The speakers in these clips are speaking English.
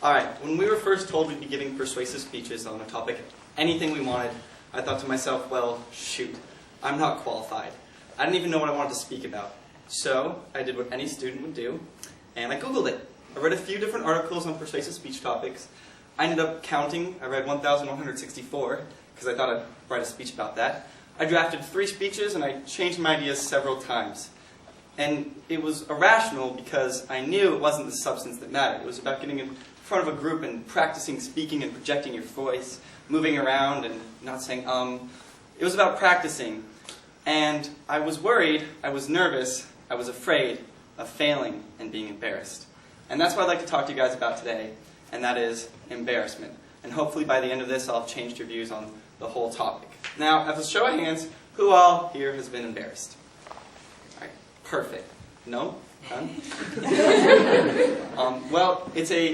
Alright, when we were first told we'd be giving persuasive speeches on a topic, anything we wanted, I thought to myself, well, shoot, I'm not qualified. I didn't even know what I wanted to speak about. So, I did what any student would do, and I Googled it. I read a few different articles on persuasive speech topics. I ended up counting. I read 1,164, because I thought I'd write a speech about that. I drafted 3 speeches, and I changed my ideas several times. And it was irrational because I knew it wasn't the substance that mattered. It was about getting in front of a group and practicing speaking and projecting your voice, moving around and not saying It was about practicing. And I was worried, I was nervous, I was afraid of failing and being embarrassed. And that's what I'd like to talk to you guys about today, and that is embarrassment. And hopefully by the end of this I'll have changed your views on the whole topic. Now, as a show of hands, who all here has been embarrassed? Alright, perfect. No? None? Well, it's a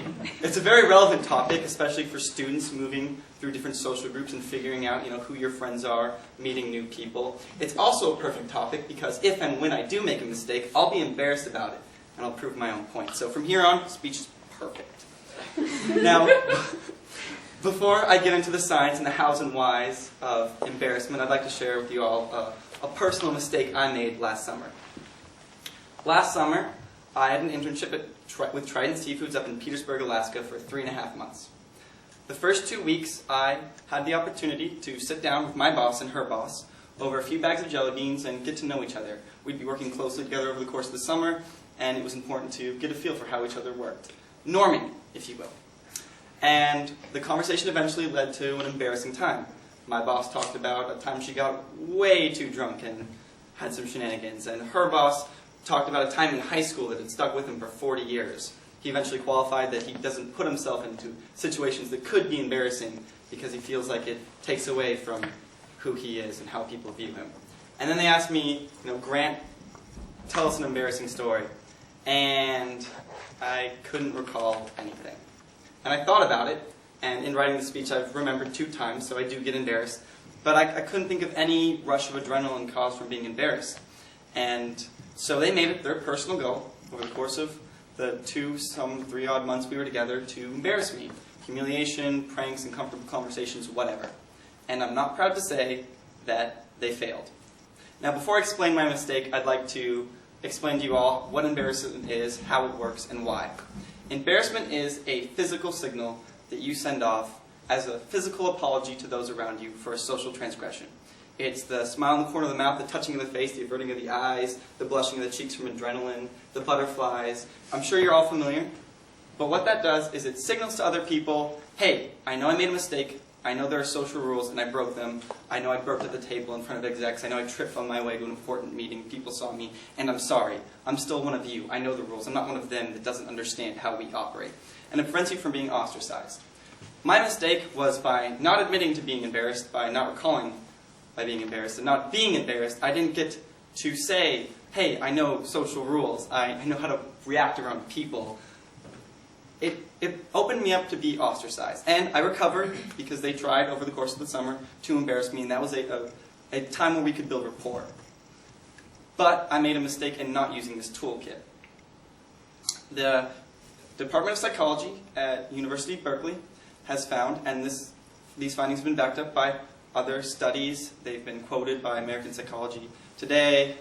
very relevant topic, especially for students moving through different social groups and figuring out, who your friends are, meeting new people. It's also a perfect topic because if and when I do make a mistake, I'll be embarrassed about it, and I'll prove my own point. So from here on, speech is perfect. Now, before I get into the science and the hows and whys of embarrassment, I'd like to share with you all a personal mistake I made last summer. Last summer, I had an internship with Trident Seafoods up in Petersburg, Alaska for 3.5 months. The first 2 weeks, I had the opportunity to sit down with my boss and her boss over a few bags of jelly beans and get to know each other. We'd be working closely together over the course of the summer, and it was important to get a feel for how each other worked. Norming, if you will. And the conversation eventually led to an embarrassing time. My boss talked about a time she got way too drunk and had some shenanigans, and her boss talked about a time in high school that had stuck with him for 40 years. He eventually qualified that he doesn't put himself into situations that could be embarrassing because he feels like it takes away from who he is and how people view him. And then they asked me, Grant, tell us an embarrassing story. And I couldn't recall anything. And I thought about it, and in writing the speech I've remembered 2 times, so I do get embarrassed. But I couldn't think of any rush of adrenaline caused from being embarrassed. And so they made it their personal goal over the course of the 3-odd months we were together to embarrass me. Humiliation, pranks, uncomfortable conversations, whatever. And I'm not proud to say that they failed. Now before I explain my mistake, I'd like to explain to you all what embarrassment is, how it works, and why. Embarrassment is a physical signal that you send off as a physical apology to those around you for a social transgression. It's the smile in the corner of the mouth, the touching of the face, the averting of the eyes, the blushing of the cheeks from adrenaline, the butterflies. I'm sure you're all familiar. But what that does is it signals to other people, hey, I know I made a mistake. I know there are social rules and I broke them. I know I burped at the table in front of execs. I know I tripped on my way to an important meeting. People saw me, and I'm sorry. I'm still one of you. I know the rules. I'm not one of them that doesn't understand how we operate. And it prevents you from being ostracized. My mistake was by not admitting to being embarrassed, by not recalling by being embarrassed, and not being embarrassed, I didn't get to say, hey, I know social rules. I know how to react around people. It opened me up to be ostracized. And I recovered because they tried over the course of the summer to embarrass me, and that was a time where we could build rapport. But I made a mistake in not using this toolkit. The Department of Psychology at University of Berkeley has found, and these findings have been backed up by other studies. They've been quoted by American Psychology Today,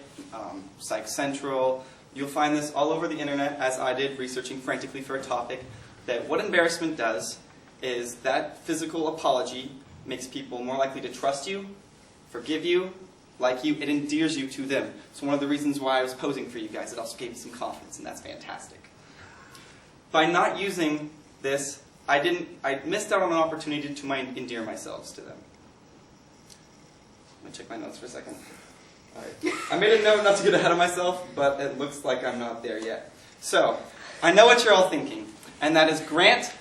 Psych Central. You'll find this all over the internet, as I did, researching frantically for a topic, that what embarrassment does is that physical apology makes people more likely to trust you, forgive you, like you. It endears you to them. So one of the reasons why I was posing for you guys, it also gave me some confidence, and that's fantastic. By not using this, I missed out on an opportunity to endear myself to them. Let me check my notes for a second. All right. I made a note not to get ahead of myself, but it looks like I'm not there yet. So, I know what you're all thinking, and that is, Grant,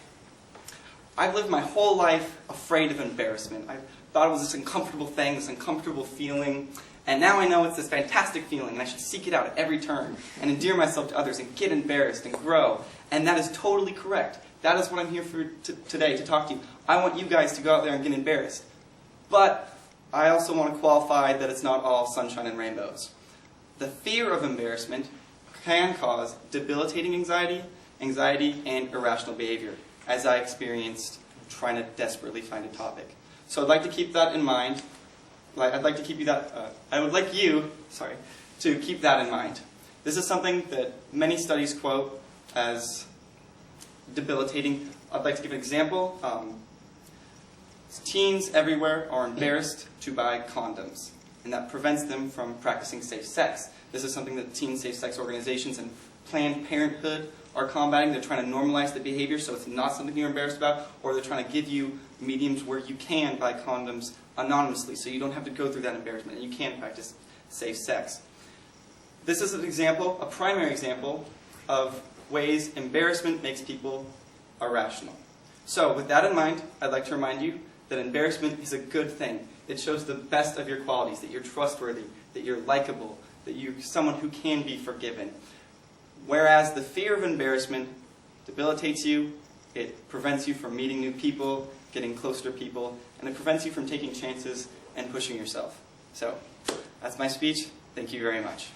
I've lived my whole life afraid of embarrassment. I thought it was this uncomfortable thing, this uncomfortable feeling, and now I know it's this fantastic feeling, and I should seek it out at every turn, and endear myself to others, and get embarrassed, and grow. And that is totally correct. That is what I'm here for today, to talk to you. I want you guys to go out there and get embarrassed. But I also want to qualify that it's not all sunshine and rainbows. The fear of embarrassment can cause debilitating anxiety, and irrational behavior. as I experienced trying to desperately find a topic. So I'd like to keep that in mind. I would like you, to keep that in mind. This is something that many studies quote as debilitating. I'd like to give an example. Teens everywhere are embarrassed to buy condoms, and that prevents them from practicing safe sex. This is something that teen safe sex organizations and Planned Parenthood are combating. They're trying to normalize the behavior so it's not something you're embarrassed about, or they're trying to give you mediums where you can buy condoms anonymously so you don't have to go through that embarrassment and you can practice safe sex. This is an example, a primary example, of ways embarrassment makes people irrational. So with that in mind, I'd like to remind you that embarrassment is a good thing. It shows the best of your qualities, that you're trustworthy, that you're likable, that you're someone who can be forgiven. Whereas the fear of embarrassment debilitates you, it prevents you from meeting new people, getting closer to people, and it prevents you from taking chances and pushing yourself. So, that's my speech. Thank you very much.